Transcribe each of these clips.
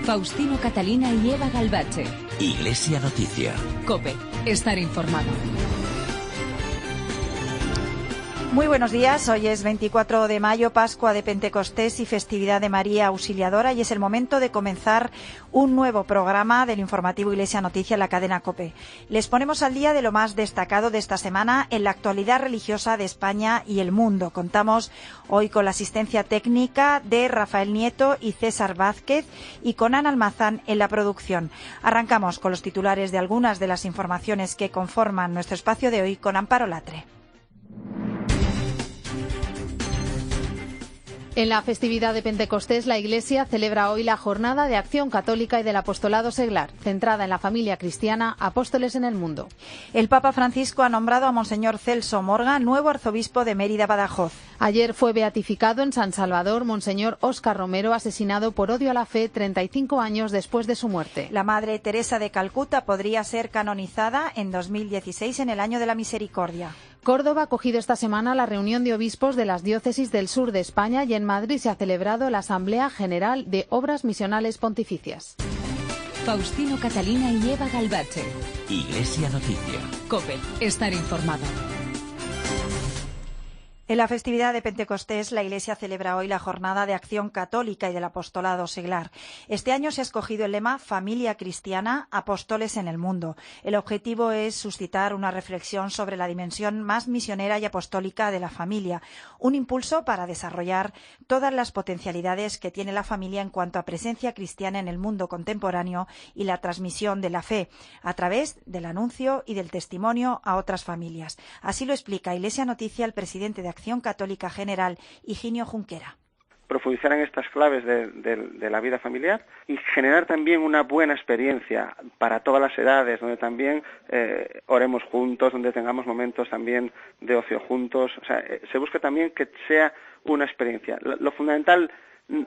Faustino Catalina y Eva Galbache. Iglesia Noticia. COPE. Estar informado. Muy buenos días, hoy es 24 de mayo, Pascua de Pentecostés y festividad de María Auxiliadora, y es el momento de comenzar un nuevo programa del informativo Iglesia Noticia en la cadena COPE. Les ponemos al día de lo más destacado de esta semana en la actualidad religiosa de España y el mundo. Contamos hoy con la asistencia técnica de Rafael Nieto y César Vázquez y con Ana Almazán en la producción. Arrancamos con los titulares de algunas de las informaciones que conforman nuestro espacio de hoy con Amparo Latre. En la festividad de Pentecostés, la Iglesia celebra hoy la Jornada de Acción Católica y del Apostolado Seglar, centrada en la familia cristiana, apóstoles en el mundo. El Papa Francisco ha nombrado a Monseñor Celso Morga nuevo arzobispo de Mérida-Badajoz. Ayer fue beatificado en San Salvador Monseñor Óscar Romero, asesinado por odio a la fe 35 años después de su muerte. La Madre Teresa de Calcuta podría ser canonizada en 2016, en el Año de la Misericordia. Córdoba ha acogido esta semana la reunión de obispos de las diócesis del sur de España y en Madrid se ha celebrado la Asamblea General de Obras Misionales Pontificias. Faustino Catalina y Eva Galbache. Iglesia Noticia. COPE. Estar informado. En la festividad de Pentecostés, la Iglesia celebra hoy la Jornada de Acción Católica y del Apostolado Seglar. Este año se ha escogido el lema Familia Cristiana, Apóstoles en el Mundo. El objetivo es suscitar una reflexión sobre la dimensión más misionera y apostólica de la familia, un impulso para desarrollar todas las potencialidades que tiene la familia en cuanto a presencia cristiana en el mundo contemporáneo y la transmisión de la fe, a través del anuncio y del testimonio a otras familias. Así lo explica Iglesia Noticia el presidente de Acción Católica General, Higinio Junquera. Profundizar en estas claves de la vida familiar y generar también una buena experiencia para todas las edades, donde también oremos juntos, donde tengamos momentos también de ocio juntos. O sea, se busca también que sea una experiencia. Lo fundamental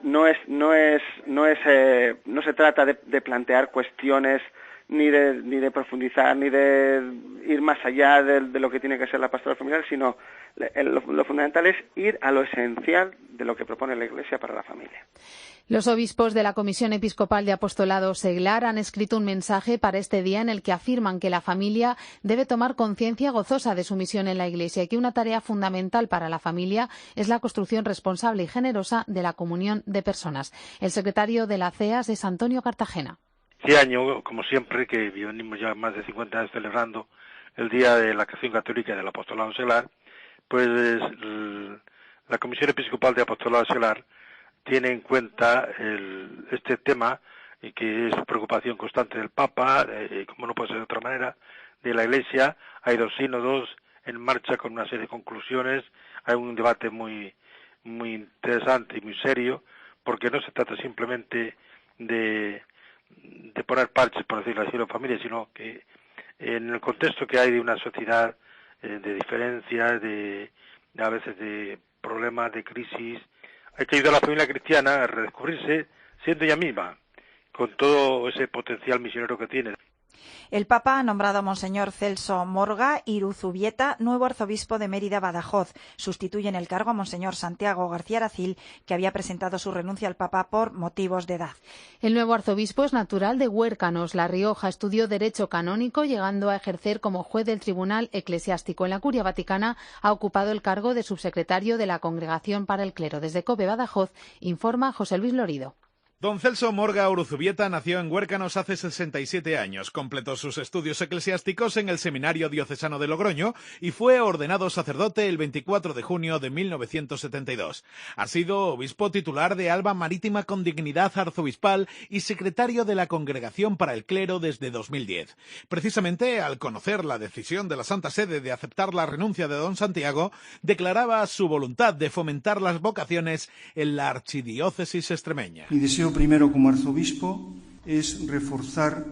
no se trata de plantear cuestiones ni de profundizar, ni de ir más allá de lo que tiene que ser la pastoral familiar, sino lo fundamental es ir a lo esencial de lo que propone la Iglesia para la familia. Los obispos de la Comisión Episcopal de Apostolado Seglar han escrito un mensaje para este día en el que afirman que la familia debe tomar conciencia gozosa de su misión en la Iglesia y que una tarea fundamental para la familia es la construcción responsable y generosa de la comunión de personas. El secretario de la CEAS es Antonio Cartagena. Este año, como siempre, que venimos ya más de 50 años celebrando el Día de la Acción Católica y del Apostolado Seglar, pues la Comisión Episcopal de Apostolado Seglar tiene en cuenta este tema, y que es preocupación constante del Papa, como no puede ser de otra manera, de la Iglesia. Hay 2 sínodos en marcha con una serie de conclusiones, hay un debate muy interesante y muy serio, porque no se trata simplemente de poner parches, por decirlo así, en la familia, sino que en el contexto que hay de una sociedad de diferencias, a veces de problemas, de crisis, hay que ayudar a la familia cristiana a redescubrirse siendo ella misma, con todo ese potencial misionero que tiene. El Papa ha nombrado a Monseñor Celso Morga Iruzubieta nuevo arzobispo de Mérida-Badajoz. Sustituye en el cargo a Monseñor Santiago García Aracil, que había presentado su renuncia al Papa por motivos de edad. El nuevo arzobispo es natural de Huércanos, La Rioja. Estudió Derecho Canónico, llegando a ejercer como juez del Tribunal Eclesiástico. En la Curia Vaticana ha ocupado el cargo de subsecretario de la Congregación para el Clero. Desde COPE Badajoz, informa José Luis Lorido. Don Celso Morga Uruzubieta nació en Huércanos hace 67 años, completó sus estudios eclesiásticos en el Seminario Diocesano de Logroño y fue ordenado sacerdote el 24 de junio de 1972. Ha sido obispo titular de Alba Marítima con dignidad arzobispal y secretario de la Congregación para el Clero desde 2010. Precisamente al conocer la decisión de la Santa Sede de aceptar la renuncia de don Santiago, declaraba su voluntad de fomentar las vocaciones en la archidiócesis extremeña. Mi deseo primero como arzobispo es reforzar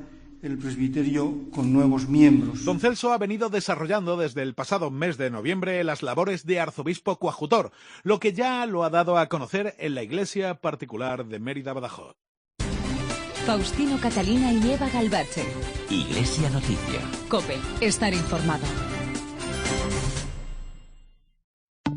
el presbiterio con nuevos miembros. Don Celso ha venido desarrollando desde el pasado mes de noviembre las labores de arzobispo coadjutor, lo que ya lo ha dado a conocer en la Iglesia Particular de Mérida-Badajoz. Faustino Catalina y Eva Galbache. Iglesia Noticia. COPE. Estar informado.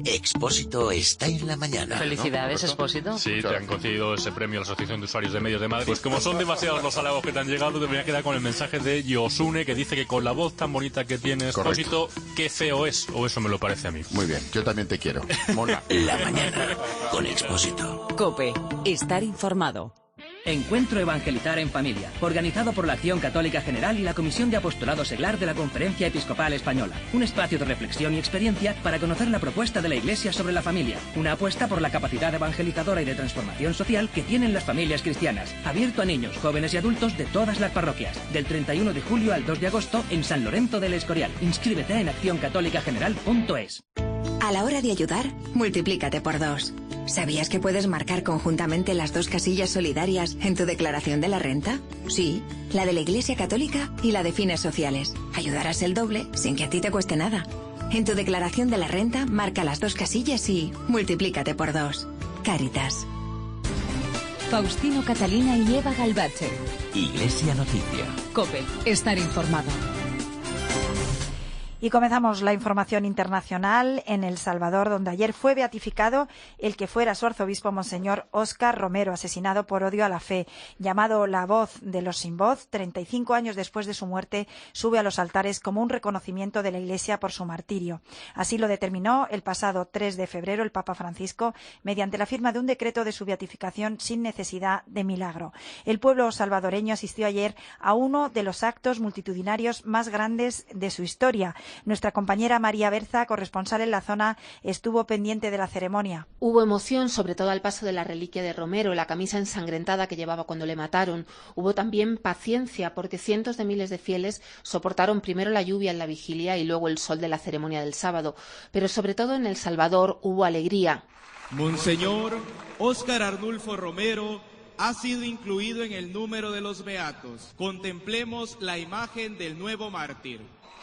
Expósito está en la mañana. Felicidades, ¿no? Expósito. Sí, te han concedido ese premio a la Asociación de Usuarios de Medios de Madrid. Pues como son demasiados los halagos que te han llegado, te voy a quedar con el mensaje de Yosune, que dice que con la voz tan bonita que tiene Expósito, qué feo es, o eso me lo parece a mí. Muy bien, yo también te quiero. Mona. La mañana con Expósito. COPE. Estar informado. Encuentro Evangelizar en Familia, organizado por la Acción Católica General y la Comisión de Apostolado Seglar de la Conferencia Episcopal Española. Un espacio de reflexión y experiencia para conocer la propuesta de la Iglesia sobre la familia. Una apuesta por la capacidad evangelizadora y de transformación social que tienen las familias cristianas. Abierto a niños, jóvenes y adultos de todas las parroquias. Del 31 de julio al 2 de agosto en San Lorenzo del Escorial. Inscríbete en accioncatolicageneral.es. A la hora de ayudar, multiplícate por 2. ¿Sabías que puedes marcar conjuntamente las 2 casillas solidarias en tu declaración de la renta? Sí, la de la Iglesia Católica y la de fines sociales. Ayudarás el doble sin que a ti te cueste nada. En tu declaración de la renta, marca las 2 casillas y multiplícate por 2. Cáritas. Faustino Catalina y Eva Galbache. Iglesia Noticia. COPE. Estar informado. Y comenzamos la información internacional en El Salvador, donde ayer fue beatificado el que fuera su arzobispo, Monseñor Óscar Romero, asesinado por odio a la fe. Llamado la voz de los sin voz, 35 años después de su muerte, sube a los altares como un reconocimiento de la Iglesia por su martirio. Así lo determinó el pasado 3 de febrero el Papa Francisco, mediante la firma de un decreto de su beatificación sin necesidad de milagro. El pueblo salvadoreño asistió ayer a uno de los actos multitudinarios más grandes de su historia. Nuestra compañera María Berza, corresponsal en la zona, estuvo pendiente de la ceremonia. Hubo emoción, sobre todo al paso de la reliquia de Romero, la camisa ensangrentada que llevaba cuando le mataron. Hubo también paciencia, porque cientos de miles de fieles soportaron primero la lluvia en la vigilia y luego el sol de la ceremonia del sábado. Pero sobre todo en El Salvador hubo alegría. Monseñor Óscar Arnulfo Romero ha sido incluido en el número de los beatos. Contemplemos la imagen del nuevo mártir.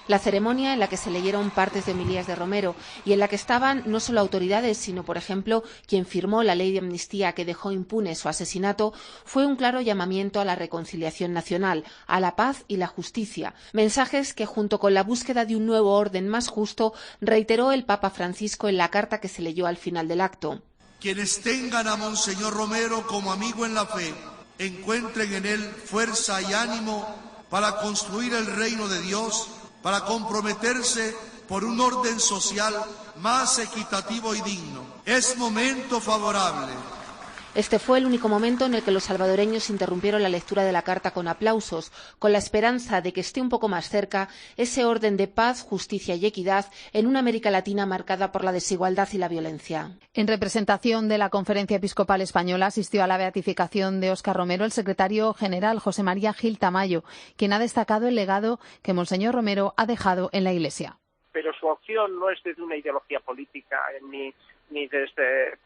La ceremonia en la que se leyeron partes de homilías de Romero y en la que estaban no solo autoridades, sino, por ejemplo, quien firmó la ley de amnistía que dejó impune su asesinato, fue un claro llamamiento a la reconciliación nacional, a la paz y la justicia. Mensajes que, junto con la búsqueda de un nuevo orden más justo, reiteró el Papa Francisco en la carta que se leyó al final del acto. Quienes tengan a Monseñor Romero como amigo en la fe, encuentren en él fuerza y ánimo para construir el reino de Dios, para comprometerse por un orden social más equitativo y digno. Es momento favorable. Este fue el único momento en el que los salvadoreños interrumpieron la lectura de la carta con aplausos, con la esperanza de que esté un poco más cerca ese orden de paz, justicia y equidad en una América Latina marcada por la desigualdad y la violencia. En representación de la Conferencia Episcopal Española asistió a la beatificación de Óscar Romero el secretario general José María Gil Tamayo, quien ha destacado el legado que Monseñor Romero ha dejado en la Iglesia. Pero su opción no es desde una ideología política ni desde,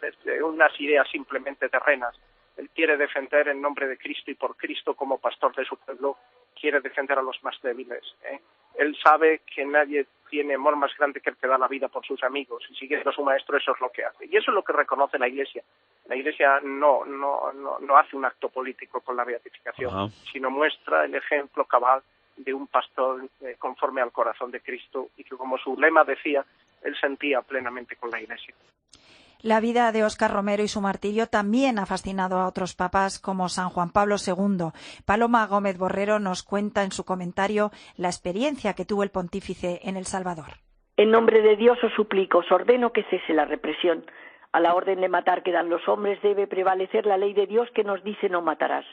desde unas ideas simplemente terrenas. Él quiere defender en nombre de Cristo y por Cristo como pastor de su pueblo, quiere defender a los más débiles. Él sabe que nadie tiene amor más grande que el que da la vida por sus amigos, y siguiendo a su maestro eso es lo que hace. Y eso es lo que reconoce la Iglesia. La Iglesia no hace un acto político con la beatificación, sino muestra el ejemplo cabal de un pastor conforme al corazón de Cristo y que, como su lema decía, él sentía plenamente con la Iglesia. La vida de Óscar Romero y su martirio también ha fascinado a otros papas como San Juan Pablo II. Paloma Gómez Borrero nos cuenta en su comentario la experiencia que tuvo el pontífice en El Salvador. En nombre de Dios os suplico, os ordeno que cese la represión. A la orden de matar que dan los hombres debe prevalecer la ley de Dios que nos dice no matarás.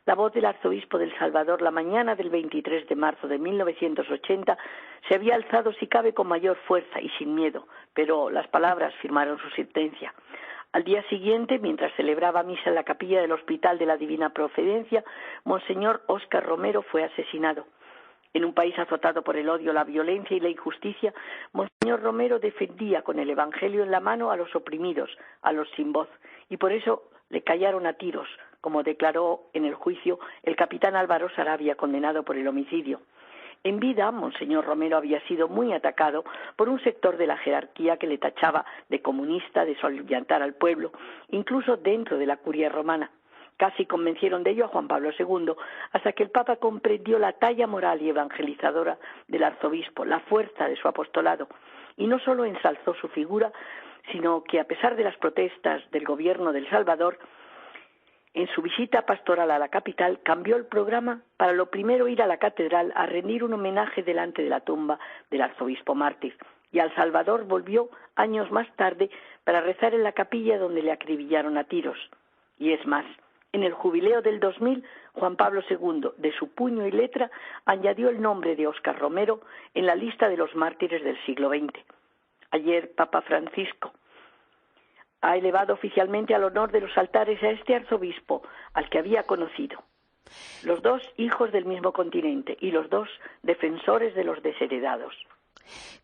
La voz del arzobispo de El Salvador la mañana del 23 de marzo de 1980 se había alzado si cabe con mayor fuerza y sin miedo, pero las palabras firmaron su sentencia. Al día siguiente, mientras celebraba misa en la capilla del Hospital de la Divina Providencia, Monseñor Óscar Romero fue asesinado. En un país azotado por el odio, la violencia y la injusticia, Monseñor Romero defendía con el Evangelio en la mano a los oprimidos, a los sin voz, y por eso le callaron a tiros, como declaró en el juicio el capitán Álvaro Sarabia, condenado por el homicidio. En vida, Monseñor Romero había sido muy atacado por un sector de la jerarquía que le tachaba de comunista, de soliviantar al pueblo, incluso dentro de la curia romana. Casi convencieron de ello a Juan Pablo II, hasta que el Papa comprendió la talla moral y evangelizadora del arzobispo, la fuerza de su apostolado, y no solo ensalzó su figura, sino que a pesar de las protestas del gobierno de El Salvador, en su visita pastoral a la capital cambió el programa para lo primero ir a la catedral a rendir un homenaje delante de la tumba del arzobispo mártir, y a El Salvador volvió años más tarde para rezar en la capilla donde le acribillaron a tiros. Y es más, en el jubileo del 2000, Juan Pablo II, de su puño y letra, añadió el nombre de Óscar Romero en la lista de los mártires del siglo XX. Ayer, Papa Francisco ha elevado oficialmente al honor de los altares a este arzobispo, al que había conocido. Los dos hijos del mismo continente y los dos defensores de los desheredados.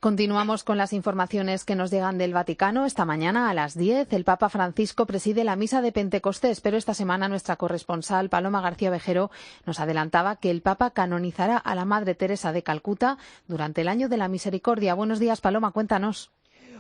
Continuamos con las informaciones que nos llegan del Vaticano. Esta mañana a las 10 el Papa Francisco preside la misa de Pentecostés, pero esta semana nuestra corresponsal Paloma García Vejero nos adelantaba que el Papa canonizará a la Madre Teresa de Calcuta durante el año de la Misericordia. Buenos días, Paloma, cuéntanos.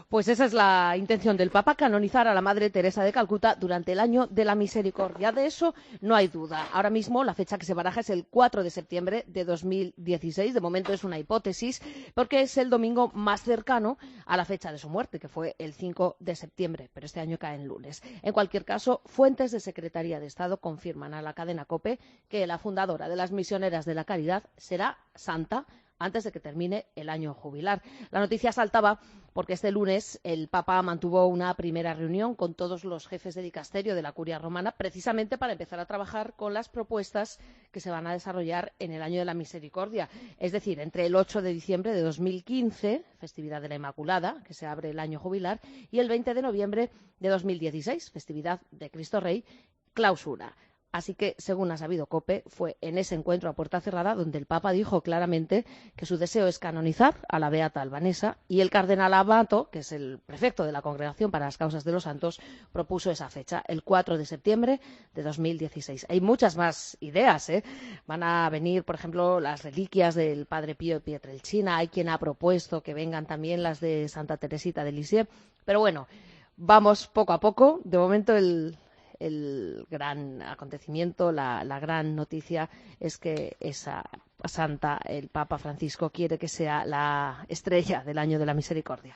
Pues esa es la intención del Papa, canonizar a la Madre Teresa de Calcuta durante el año de la Misericordia. De eso no hay duda. Ahora mismo la fecha que se baraja es el 4 de septiembre de 2016. De momento es una hipótesis porque es el domingo más cercano a la fecha de su muerte, que fue el 5 de septiembre, pero este año cae en lunes. En cualquier caso, fuentes de Secretaría de Estado confirman a la cadena COPE que la fundadora de las Misioneras de la Caridad será santa antes de que termine el año jubilar. La noticia saltaba porque este lunes el Papa mantuvo una primera reunión con todos los jefes de dicasterio de la Curia Romana, precisamente para empezar a trabajar con las propuestas que se van a desarrollar en el año de la Misericordia, es decir, entre el 8 de diciembre de 2015, festividad de la Inmaculada, que se abre el año jubilar, y el 20 de noviembre de 2016, festividad de Cristo Rey, clausura. Así que, según ha sabido COPE, fue en ese encuentro a puerta cerrada donde el Papa dijo claramente que su deseo es canonizar a la beata albanesa, y el cardenal Amato, que es el prefecto de la Congregación para las Causas de los Santos, propuso esa fecha, el 4 de septiembre de 2016. Hay muchas más ideas, ¿eh? Van a venir, por ejemplo, las reliquias del Padre Pío de Pietrelcina, hay quien ha propuesto que vengan también las de Santa Teresita de Lisieux, pero bueno, vamos poco a poco. De momento el gran acontecimiento, la gran noticia es que esa santa, el Papa Francisco, quiere que sea la estrella del año de la Misericordia.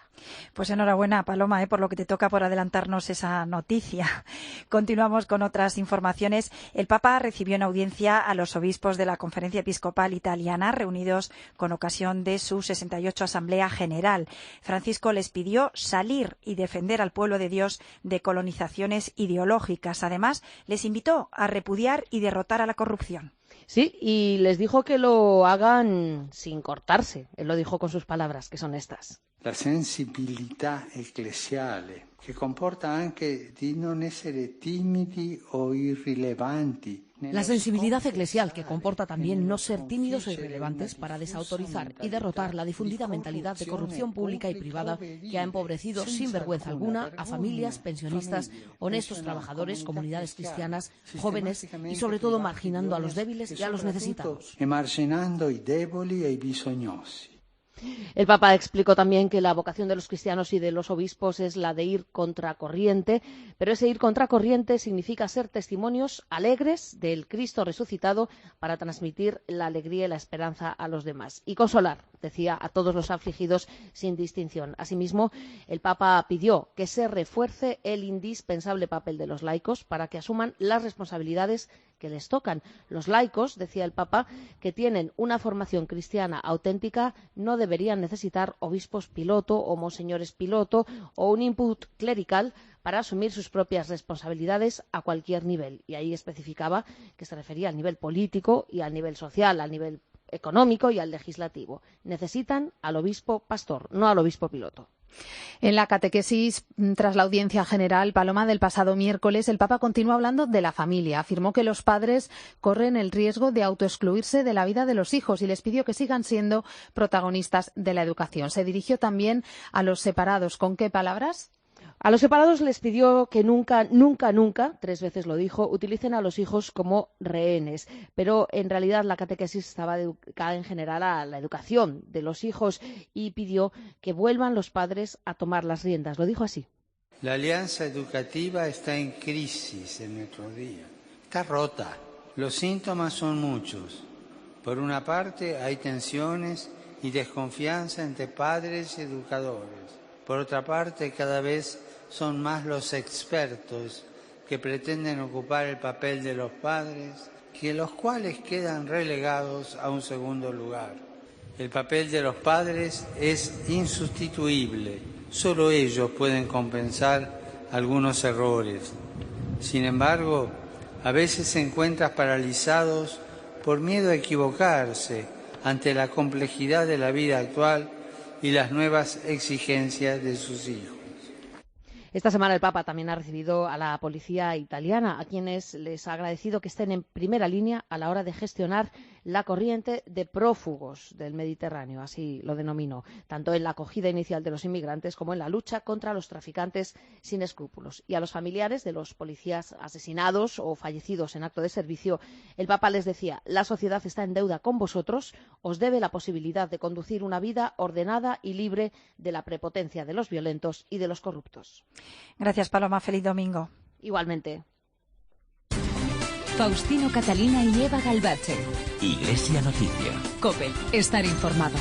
Pues enhorabuena, Paloma, por lo que te toca por adelantarnos esa noticia. Continuamos con otras informaciones. El Papa recibió en audiencia a los obispos de la Conferencia Episcopal Italiana reunidos con ocasión de su 68 Asamblea General. Francisco les pidió salir y defender al pueblo de Dios de colonizaciones ideológicas. Además, les invitó a repudiar y derrotar a la corrupción. Sí, y les dijo que lo hagan sin cortarse. Él lo dijo con sus palabras, que son estas. La sensibilità eclesiale, che comporta anche di non essere timidi o irrilevanti. La sensibilidad eclesial, que comporta también no ser tímidos o irrelevantes para desautorizar y derrotar la difundida mentalidad de corrupción pública y privada que ha empobrecido sin vergüenza alguna a familias, pensionistas, honestos trabajadores, comunidades cristianas, jóvenes y sobre todo marginando a los débiles y a los necesitados. Emarginando i deboli e i bisognosi. El Papa explicó también que la vocación de los cristianos y de los obispos es la de ir contracorriente, pero ese ir contracorriente significa ser testimonios alegres del Cristo resucitado para transmitir la alegría y la esperanza a los demás y consolar, decía, a todos los afligidos sin distinción. Asimismo, el Papa pidió que se refuerce el indispensable papel de los laicos para que asuman las responsabilidades que les tocan. Los laicos, decía el Papa, que tienen una formación cristiana auténtica, no deberían necesitar obispos piloto o monseñores piloto o un input clerical para asumir sus propias responsabilidades a cualquier nivel. Y ahí especificaba que se refería al nivel político y al nivel social, al nivel económico y al legislativo. Necesitan al obispo pastor, no al obispo piloto. En la catequesis, tras la audiencia general, Paloma, del pasado miércoles, el Papa continuó hablando de la familia. Afirmó que los padres corren el riesgo de autoexcluirse de la vida de los hijos y les pidió que sigan siendo protagonistas de la educación. Se dirigió también a los separados. ¿Con qué palabras? A los separados les pidió que nunca, nunca, nunca, 3 veces lo dijo, utilicen a los hijos como rehenes. Pero en realidad la catequesis estaba dedicada en general a la educación de los hijos y pidió que vuelvan los padres a tomar las riendas. Lo dijo así. La alianza educativa está en crisis en nuestros días. Está rota. Los síntomas son muchos. Por una parte hay tensiones y desconfianza entre padres y educadores. Por otra parte, cada vez son más los expertos que pretenden ocupar el papel de los padres, que los cuales quedan relegados a un segundo lugar. El papel de los padres es insustituible, solo ellos pueden compensar algunos errores. Sin embargo, a veces se encuentran paralizados por miedo a equivocarse ante la complejidad de la vida actual y las nuevas exigencias de sus hijos. Esta semana el Papa también ha recibido a la policía italiana, a quienes les ha agradecido que estén en primera línea a la hora de gestionar la corriente de prófugos del Mediterráneo, así lo denominó, tanto en la acogida inicial de los inmigrantes como en la lucha contra los traficantes sin escrúpulos. Y a los familiares de los policías asesinados o fallecidos en acto de servicio, el Papa les decía: la sociedad está en deuda con vosotros, os debe la posibilidad de conducir una vida ordenada y libre de la prepotencia de los violentos y de los corruptos. Gracias, Paloma. Feliz domingo. Igualmente. Faustino Catalina y Eva Galbache. Iglesia Noticia. COPE. Estar informado.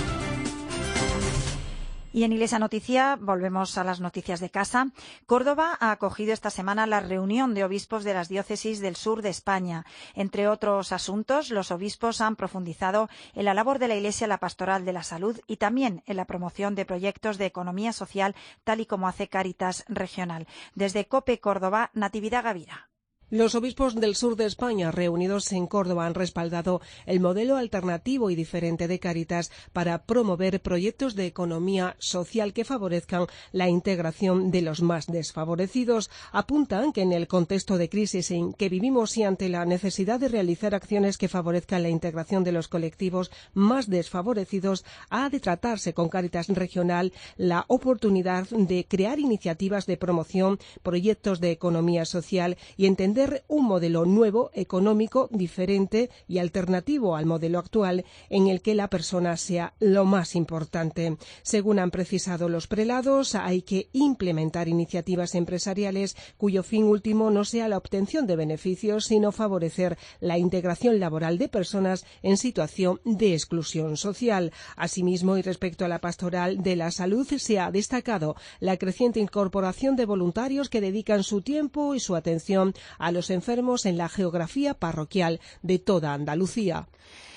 Y en Iglesia Noticia volvemos a las noticias de casa. Córdoba ha acogido esta semana la reunión de obispos de las diócesis del sur de España. Entre otros asuntos, los obispos han profundizado en la labor de la Iglesia en la pastoral de la salud y también en la promoción de proyectos de economía social, tal y como hace Cáritas Regional. Desde COPE Córdoba, Natividad Gavira. Los obispos del sur de España reunidos en Córdoba han respaldado el modelo alternativo y diferente de Cáritas para promover proyectos de economía social que favorezcan la integración de los más desfavorecidos. Apuntan que en el contexto de crisis en que vivimos y ante la necesidad de realizar acciones que favorezcan la integración de los colectivos más desfavorecidos, ha de tratarse con Cáritas Regional la oportunidad de crear iniciativas de promoción, proyectos de economía social y entender un modelo nuevo, económico, diferente y alternativo al modelo actual, en el que la persona sea lo más importante. Según han precisado los prelados, hay que implementar iniciativas empresariales cuyo fin último no sea la obtención de beneficios, sino favorecer la integración laboral de personas en situación de exclusión social. Asimismo, y respecto a la pastoral de la salud, se ha destacado la creciente incorporación de voluntarios que dedican su tiempo y su atención a los enfermos en la geografía parroquial de toda Andalucía.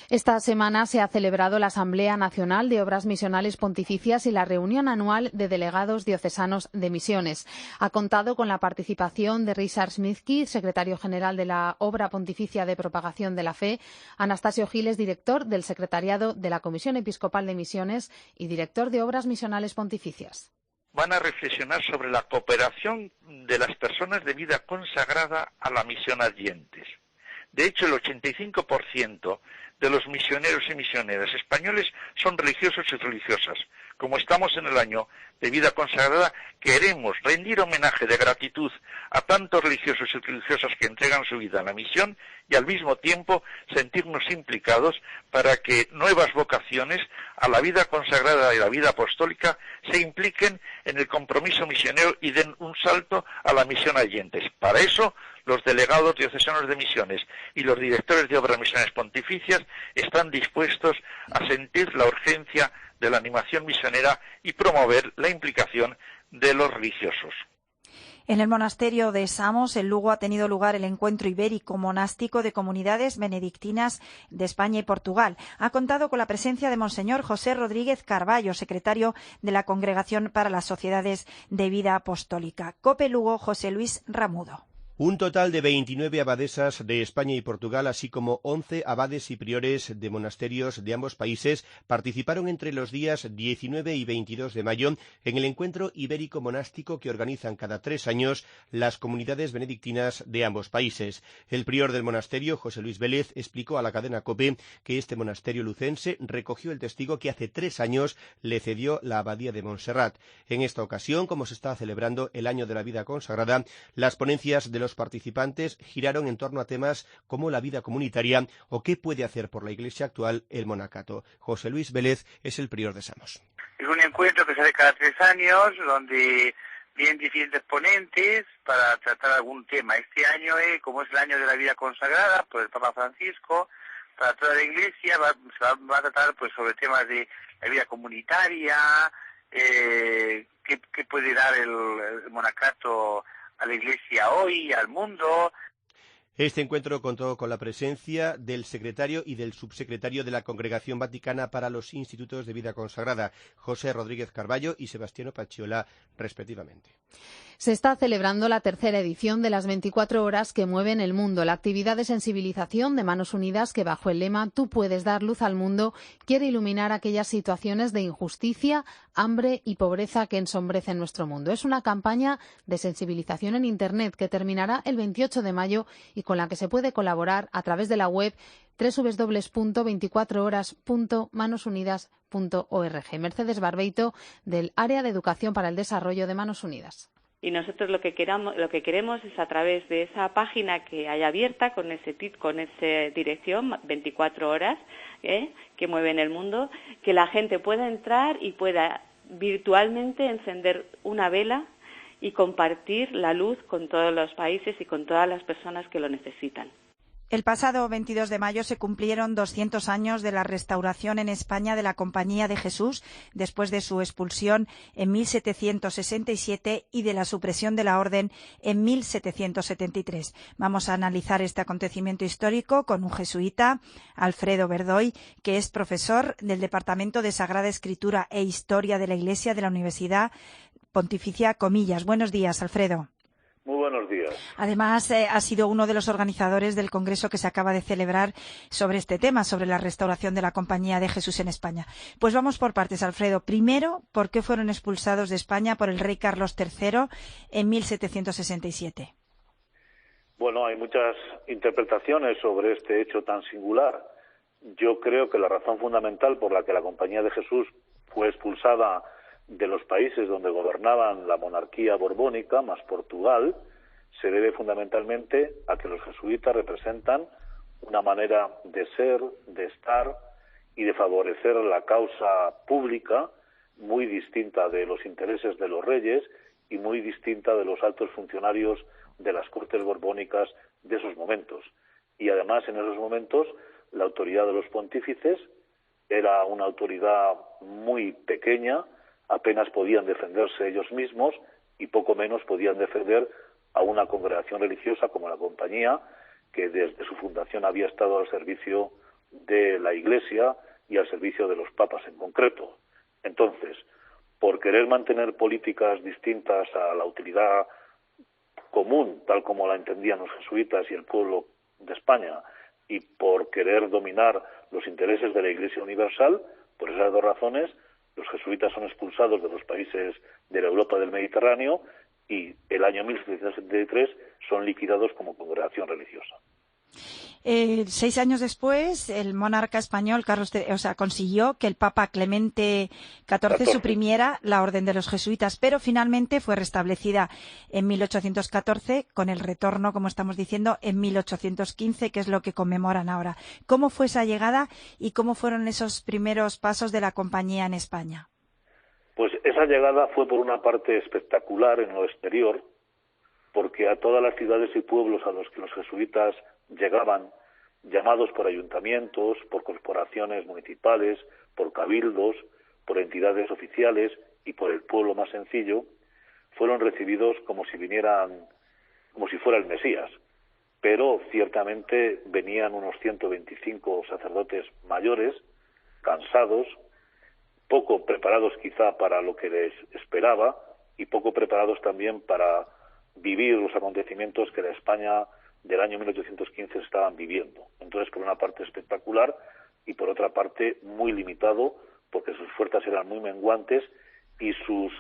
Esta semana se ha celebrado la Asamblea Nacional de Obras Misionales Pontificias y la reunión anual de delegados diocesanos de misiones. Ha contado con la participación de Richard Smithke, secretario general de la Obra Pontificia de Propagación de la Fe, Anastasio Giles, director del Secretariado de la Comisión Episcopal de Misiones y director de Obras Misionales Pontificias. Van a reflexionar sobre la cooperación de las personas de vida consagrada a la misión adyentes. De hecho, el 85% de los misioneros y misioneras españoles son religiosos y religiosas. Como estamos en el año de vida consagrada, queremos rendir homenaje de gratitud a tantos religiosos y religiosas que entregan su vida a la misión y al mismo tiempo sentirnos implicados para que nuevas vocaciones a la vida consagrada y la vida apostólica se impliquen en el compromiso misionero y den un salto a la misión adyentes. Para eso, los delegados diocesanos de misiones y los directores de obras misionales pontificias están dispuestos a sentir la urgencia de la animación misionera y promover la implicación de los religiosos. En el monasterio de Samos, en Lugo, ha tenido lugar el encuentro ibérico monástico de comunidades benedictinas de España y Portugal. Ha contado con la presencia de Monseñor José Rodríguez Carballo, secretario de la Congregación para las Sociedades de Vida Apostólica. COPE Lugo, José Luis Ramudo. Un total de 29 abadesas de España y Portugal, así como 11 abades y priores de monasterios de ambos países, participaron entre los días 19 y 22 de mayo en el encuentro ibérico monástico que organizan cada 3 años las comunidades benedictinas de ambos países. El prior del monasterio, José Luis Vélez, explicó a la cadena COPE que este monasterio lucense recogió el testigo que hace 3 años le cedió la abadía de Montserrat. En esta ocasión, como se está celebrando el año de la vida consagrada, las ponencias de los participantes giraron en torno a temas como la vida comunitaria o qué puede hacer por la Iglesia actual el monacato. José Luis Vélez es el prior de Samos. Es un encuentro que se hace cada 3 años, donde vienen diferentes ponentes para tratar algún tema. Este año, como es el año de la vida consagrada por el Papa Francisco, para toda la Iglesia, va a tratar pues sobre temas de la vida comunitaria, qué puede dar el monacato a la Iglesia hoy, al mundo. Este encuentro contó con la presencia del secretario y del subsecretario de la Congregación Vaticana para los Institutos de Vida Consagrada, José Rodríguez Carballo y Sebastiano Pacciola, respectivamente. Se está celebrando la tercera edición de las 24 horas que mueven el mundo. La actividad de sensibilización de Manos Unidas, que bajo el lema Tú puedes dar luz al mundo, quiere iluminar aquellas situaciones de injusticia, hambre y pobreza que ensombrecen nuestro mundo. Es una campaña de sensibilización en Internet que terminará el 28 de mayo y con la que se puede colaborar a través de la web www.24horas.manosunidas.org. Mercedes Barbeito, del Área de Educación para el Desarrollo de Manos Unidas. Y nosotros lo que queremos es, a través de esa página que hay abierta con esa dirección 24 horas que mueven el mundo, que la gente pueda entrar y pueda virtualmente encender una vela y compartir la luz con todos los países y con todas las personas que lo necesitan. El pasado 22 de mayo se cumplieron 200 años de la restauración en España de la Compañía de Jesús después de su expulsión en 1767 y de la supresión de la Orden en 1773. Vamos a analizar este acontecimiento histórico con un jesuita, Alfredo Verdoy, que es profesor del Departamento de Sagrada Escritura e Historia de la Iglesia de la Universidad Pontificia Comillas. Buenos días, Alfredo. Muy buenos días. Además, ha sido uno de los organizadores del congreso que se acaba de celebrar sobre este tema, sobre la restauración de la Compañía de Jesús en España. Pues vamos por partes, Alfredo. Primero, ¿por qué fueron expulsados de España por el rey Carlos III en 1767? Bueno, hay muchas interpretaciones sobre este hecho tan singular. Yo creo que la razón fundamental por la que la Compañía de Jesús fue expulsada de los países donde gobernaban la monarquía borbónica, más Portugal, se debe fundamentalmente a que los jesuitas representan una manera de ser, de estar y de favorecer la causa pública muy distinta de los intereses de los reyes y muy distinta de los altos funcionarios de las cortes borbónicas de esos momentos. Y además, en esos momentos, la autoridad de los pontífices era una autoridad muy pequeña, apenas podían defenderse ellos mismos y poco menos podían defender a una congregación religiosa como la Compañía, que desde su fundación había estado al servicio de la Iglesia y al servicio de los papas en concreto. Entonces, por querer mantener políticas distintas a la utilidad común, tal como la entendían los jesuitas y el pueblo de España, y por querer dominar los intereses de la Iglesia universal, por esas dos razones, los jesuitas son expulsados de los países de la Europa del Mediterráneo y el año 1773 son liquidados como congregación religiosa. 6 años después, el monarca español Carlos consiguió que el Papa Clemente XIV suprimiera la Orden de los Jesuitas, pero finalmente fue restablecida en 1814 con el retorno, como estamos diciendo, en 1815, que es lo que conmemoran ahora. ¿Cómo fue esa llegada y cómo fueron esos primeros pasos de la Compañía en España? Pues esa llegada fue por una parte espectacular en lo exterior, porque a todas las ciudades y pueblos a los que los jesuitas llegaban, llamados por ayuntamientos, por corporaciones municipales, por cabildos, por entidades oficiales y por el pueblo más sencillo, fueron recibidos como si fuera el Mesías. Pero ciertamente venían unos 125 sacerdotes mayores, cansados, poco preparados quizá para lo que les esperaba y poco preparados también para vivir los acontecimientos que la España del año 1815 estaban viviendo. Entonces, por una parte espectacular y por otra parte muy limitado, porque sus fuerzas eran muy menguantes y sus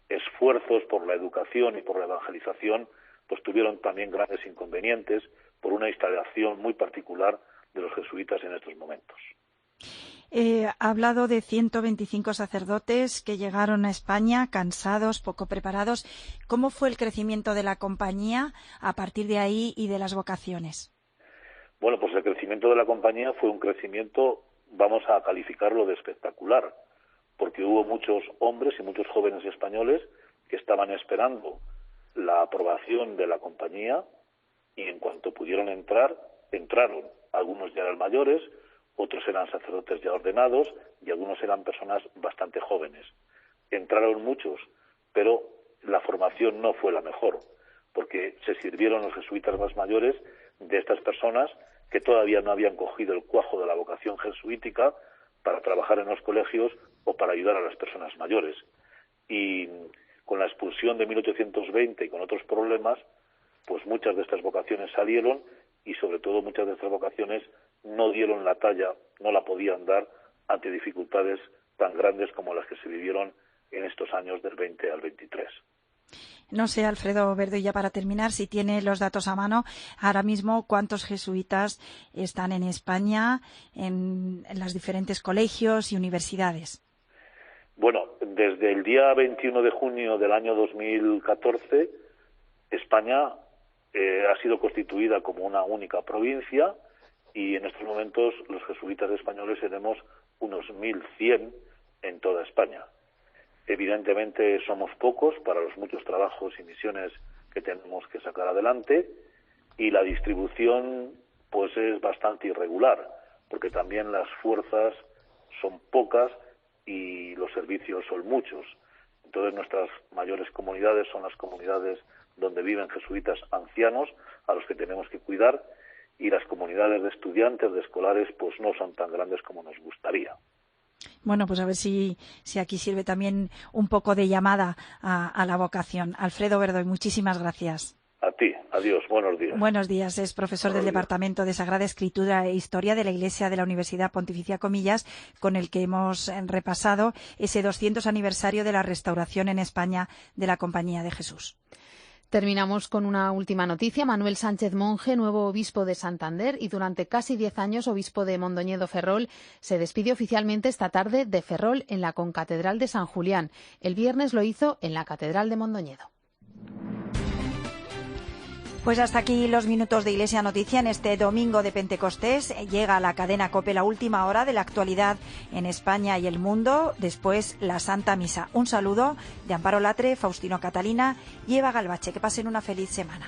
esfuerzos por la educación y por la evangelización pues tuvieron también grandes inconvenientes por una instalación muy particular de los jesuitas en estos momentos. Ha hablado de 125 sacerdotes que llegaron a España cansados, poco preparados. ¿Cómo fue el crecimiento de la Compañía a partir de ahí y de las vocaciones? Bueno, pues el crecimiento de la Compañía fue un crecimiento, vamos a calificarlo de espectacular, porque hubo muchos hombres y muchos jóvenes españoles que estaban esperando la aprobación de la Compañía y en cuanto pudieron entrar, entraron. Algunos ya eran mayores, otros eran sacerdotes ya ordenados y algunos eran personas bastante jóvenes. Entraron muchos, pero la formación no fue la mejor, porque se sirvieron los jesuitas más mayores de estas personas que todavía no habían cogido el cuajo de la vocación jesuítica para trabajar en los colegios o para ayudar a las personas mayores. Y con la expulsión de 1820 y con otros problemas, pues muchas de estas vocaciones salieron y sobre todo muchas de estas vocaciones no dieron la talla, no la podían dar ante dificultades tan grandes como las que se vivieron en estos años del 20 al 23. No sé, Alfredo Verdo, y ya para terminar, si tiene los datos a mano, ahora mismo, ¿cuántos jesuitas están en España, en los diferentes colegios y universidades? Bueno, desde el día 21 de junio del año 2014, España ha sido constituida como una única provincia y en estos momentos los jesuitas españoles tenemos unos 1.100 en toda España. Evidentemente somos pocos para los muchos trabajos y misiones que tenemos que sacar adelante y la distribución pues es bastante irregular porque también las fuerzas son pocas y los servicios son muchos. Entonces nuestras mayores comunidades son las comunidades donde viven jesuitas ancianos a los que tenemos que cuidar y las comunidades de estudiantes, de escolares, pues no son tan grandes como nos gustaría. Bueno, pues a ver si aquí sirve también un poco de llamada a la vocación. Alfredo Verdoy, muchísimas gracias. A ti, adiós, buenos días. Buenos días, es profesor del Departamento de Sagrada Escritura e Historia de la Iglesia de la Universidad Pontificia Comillas, con el que hemos repasado ese 200 aniversario de la restauración en España de la Compañía de Jesús. Terminamos con una última noticia. Manuel Sánchez Monje, nuevo obispo de Santander y durante casi 10 años obispo de Mondoñedo Ferrol, se despide oficialmente esta tarde de Ferrol en la concatedral de San Julián. El viernes lo hizo en la catedral de Mondoñedo. Pues hasta aquí los minutos de Iglesia Noticia en este domingo de Pentecostés. Llega a la cadena COPE la última hora de la actualidad en España y el mundo. Después la Santa Misa. Un saludo de Amparo Latre, Faustino Catalina y Eva Galvache. Que pasen una feliz semana.